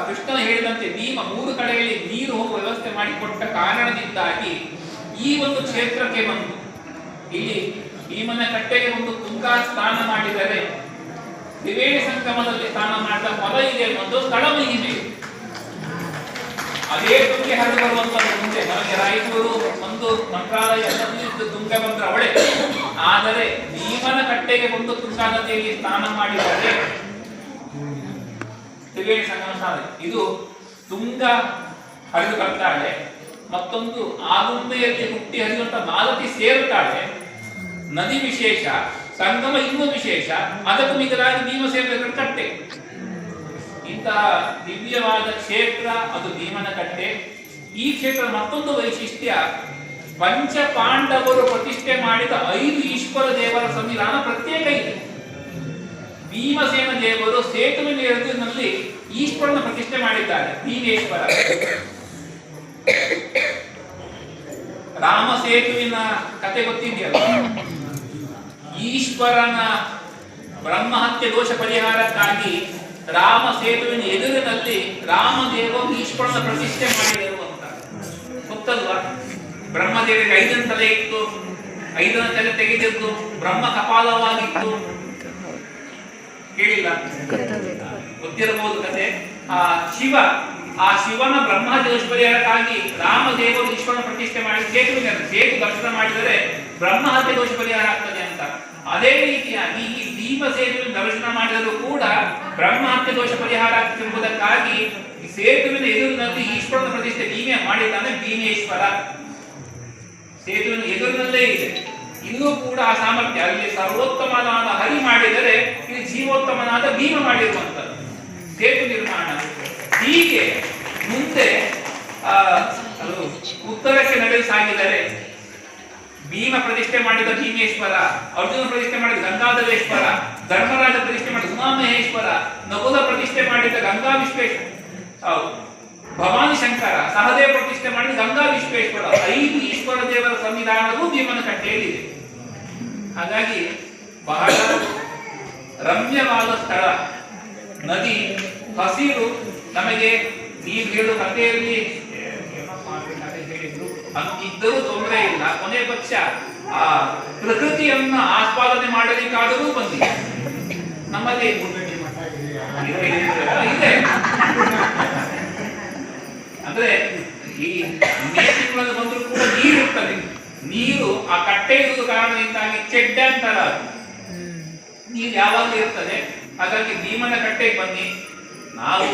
ಕೃಷ್ಣನ ಹೇಳಿದಂತೆ ಭೀಮ ಮೂರು ಕಡೆಯಲ್ಲಿ ನೀರು ಹೋಗುವ ವ್ಯವಸ್ಥೆ ಮಾಡಿಕೊಟ್ಟ ಕಾರಣದಿಂದಾಗಿ ಈ ಒಂದು ಕ್ಷೇತ್ರಕ್ಕೆ ಬಂದು ಇಲ್ಲಿ ಭೀಮನ ಕಟ್ಟೆಗೆ ಒಂದು ತುಂಗಾ ಸ್ನಾನ ಮಾಡಿದರೆ ತ್ರಿವೇಣಿ ಸಂಗಮದಲ್ಲಿ ಸ್ನಾನ ಮಾಡಿದ ಫಲ ಇದೆ ಒಂದು ಸ್ಥಳ ಮಹಿಮೆ. ಅದೇ ತುಂಗೆ ಹರಿದು ಬರುವಂತಹ ಮುಂದೆ ನಮಗೆ ರಾಯಚೂರು ಒಂದು ಮಂತ್ರಾಲಯ ತುಂಗ ಬಂದ್ರೆ ಅವಳೆ, ಆದರೆ ಭೀಮನ ಕಟ್ಟೆಗೆ ಒಂದು ತುಂಗಾ ನದಿಯಲ್ಲಿ ಸ್ನಾನ ಮಾಡಿದರೆ ತ್ರಿವೇಣಿ ಸಂಗಮ ಸ್ನಾನ. ಇದು ತುಂಗ ಹರಿದು ಬರ್ತಾಳೆ, ಮತ್ತೊಂದು ಆಗುಂಬೆಯಲ್ಲಿ ಹುಟ್ಟಿ ಹರಿಯುವಂತ ಮಾಲತಿ ಸೇರುತ್ತಾಳೆ. ನದಿ ವಿಶೇಷ, ಸಂಗಮ ಇನ್ನೂ ವಿಶೇಷ, ಅದಕ್ಕೂ ಮಿಗಿಲಾಗಿ ಭೀಮ ಸೇರಿದ ಕಟ್ಟೆ. ಇಂತಹ ದಿವ್ಯವಾದ ಕ್ಷೇತ್ರ ಅದು ಭೀಮನ ಕಟ್ಟೆ. ಈ ಕ್ಷೇತ್ರದ ಮತ್ತೊಂದು ವೈಶಿಷ್ಟ್ಯ, ಪಂಚ ಪಾಂಡವರು ಪ್ರತಿಷ್ಠೆ ಮಾಡಿದ 5 ಈಶ್ವರ ದೇವರ ಸಂವಿಧಾನ ಪ್ರತ್ಯೇಕ ಇದೆ. ಭೀಮಸೇನ ದೇವರು ಸೇತುವಿನ ಎದುರಿನಲ್ಲಿ ಈಶ್ವರನ ಪ್ರತಿಷ್ಠೆ ಮಾಡಿದ್ದಾರೆ, ಭೀಮೇಶ್ವರ. ರಾಮ ಸೇತುವಿನ ಕತೆ ಗೊತ್ತಿದೆಯಲ್ಲ, ಈಶ್ವರನ ಬ್ರಹ್ಮಹತ್ಯೆ ದೋಷ ಪರಿಹಾರಕ್ಕಾಗಿ ರಾಮ ಸೇತುವಿನ ಎದುರಿನಲ್ಲಿ ರಾಮದೇವರು ಈಶ್ವರನ ಪ್ರತಿಷ್ಠೆ ಮಾಡಿದರು ಅಂತ ಗೊತ್ತಲ್ವಾ? ಬ್ರಹ್ಮದೇವರಿಗೆ 5 ತಲೆ ಇತ್ತು, 5 ತಲೆ ತೆಗೆದಿದ್ದು ಬ್ರಹ್ಮ ಕಪಾಲವಾಗಿತ್ತು. ಕೇಳಿಲ್ಲ? ಗೊತ್ತಿರಬಹುದು ಕತೆ. ಆ ಶಿವನ ಬ್ರಹ್ಮ ದೋಷ ಪರಿಹಾರಕ್ಕಾಗಿ ರಾಮದೇವರು ಈಶ್ವರನ ಪ್ರತಿಷ್ಠೆ ಮಾಡಿ ಸೇತುವೆ ದರ್ಶನ ಮಾಡಿದರೆ ಬ್ರಹ್ಮಹತ್ಯೆ ದೋಷ ಪರಿಹಾರ ಆಗ್ತದೆ ಅಂತ. ಅದೇ ರೀತಿಯಾಗಿ ಈ ಭೀಮ ಸೇತುವೆ ದರ್ಶನ ಮಾಡಿದರೂ ಕೂಡ ಬ್ರಹ್ಮಹತ್ಯೆ ದೋಷ ಪರಿಹಾರ ಎಂಬುದಕ್ಕಾಗಿ ಸೇತುವಿನ ಎದುರಿನಲ್ಲಿ ಈಶ್ವರನ ಪ್ರತಿಷ್ಠೆ ಭೀಮೆ ಮಾಡಿದ್ದಾನೆ, ಭೀಮೇಶ್ವರ. ಸೇತುವಿನ ಎದುರಿನಲ್ಲೇ ಇದೆ. ಇನ್ನೂ ಕೂಡ ಆ ಸಾಮರ್ಥ್ಯ, ಅಲ್ಲಿ ಸರ್ವೋತ್ತಮನಾದ ಹರಿ ಮಾಡಿದರೆ ಇಲ್ಲಿ ಜೀವೋತ್ತಮನಾದ ಭೀಮ ಮಾಡಿರುವಂತದ್ದು ಸೇತು ನಿರ್ಮಾಣ. ಹೀಗೆ ಮುಂದೆ ಉತ್ತರಕ್ಕೆ ನಡೆದು ಸಾಗಿದರೆ ಭೀಮ ಪ್ರತಿಷ್ಠೆ ಮಾಡಿದ ಭೀಮೇಶ್ವರ, ಅರ್ಜುನ ಪ್ರತಿಷ್ಠೆ ಮಾಡಿದ ಗಂಗಾಧರೇಶ್ವರ, ಧರ್ಮರಾಜ ಪ್ರತಿಷ್ಠೆ ಮಾಡಿದ ಉಮಾಮಹೇಶ್ವರ, ನಕುಲ ಪ್ರತಿಷ್ಠೆ ಮಾಡಿದ ಗಂಗಾ ವಿಶ್ವೇಶ್ವರ, ಭವಾನಿ ಶಂಕರ, ಸಹದೇವ ಪ್ರತಿಷ್ಠೆ ಮಾಡಿದ ಗಂಗಾ ವಿಶ್ವೇಶ್ವರ. 5 ಈಶ್ವರ ದೇವರ ಸಂವಿಧಾನವೂ ಭೀಮನ ಕಟ್ಟೆಯಲ್ಲಿದೆ. ಹಾಗಾಗಿ ಬಹಳ ರಮ್ಯವಾದ ಸ್ಥಳ. ನದಿ ಹಸಿರು, ನಮಗೆ ನೀವು ಹೇಳುವ ಕಥೆಯಲ್ಲಿ ಇದ್ದರೂ ತೊಂದರೆ ಇಲ್ಲ. ಕೊನೆ ಪಕ್ಷ ಆ ಪ್ರಕೃತಿಯನ್ನ ಆಸ್ವಾದನೆ ಮಾಡಲಿಕ್ಕಾದರೂ ಬಂದಿದೆ. ನಮ್ಮಲ್ಲಿ ಇದೆ ಅಂದ್ರೆ ಈ ಮೇ ತಿಂಗಳಲ್ಲಿ ಬಂದರೂ ಕೂಡ ನೀರು ಇರ್ತದೆ. ನೀರು ಆ ಕಟ್ಟೆ ಇರುವುದು ಕಾರಣದಿಂದಾಗಿ ಚೆಡ್ಡ ಅಂತಾರ, ನೀರು ಯಾವಾಗಲೂ ಇರ್ತದೆ. ಹಾಗಾಗಿ ಭೀಮನ ಕಟ್ಟೆಗೆ ಬನ್ನಿ. ನಾವು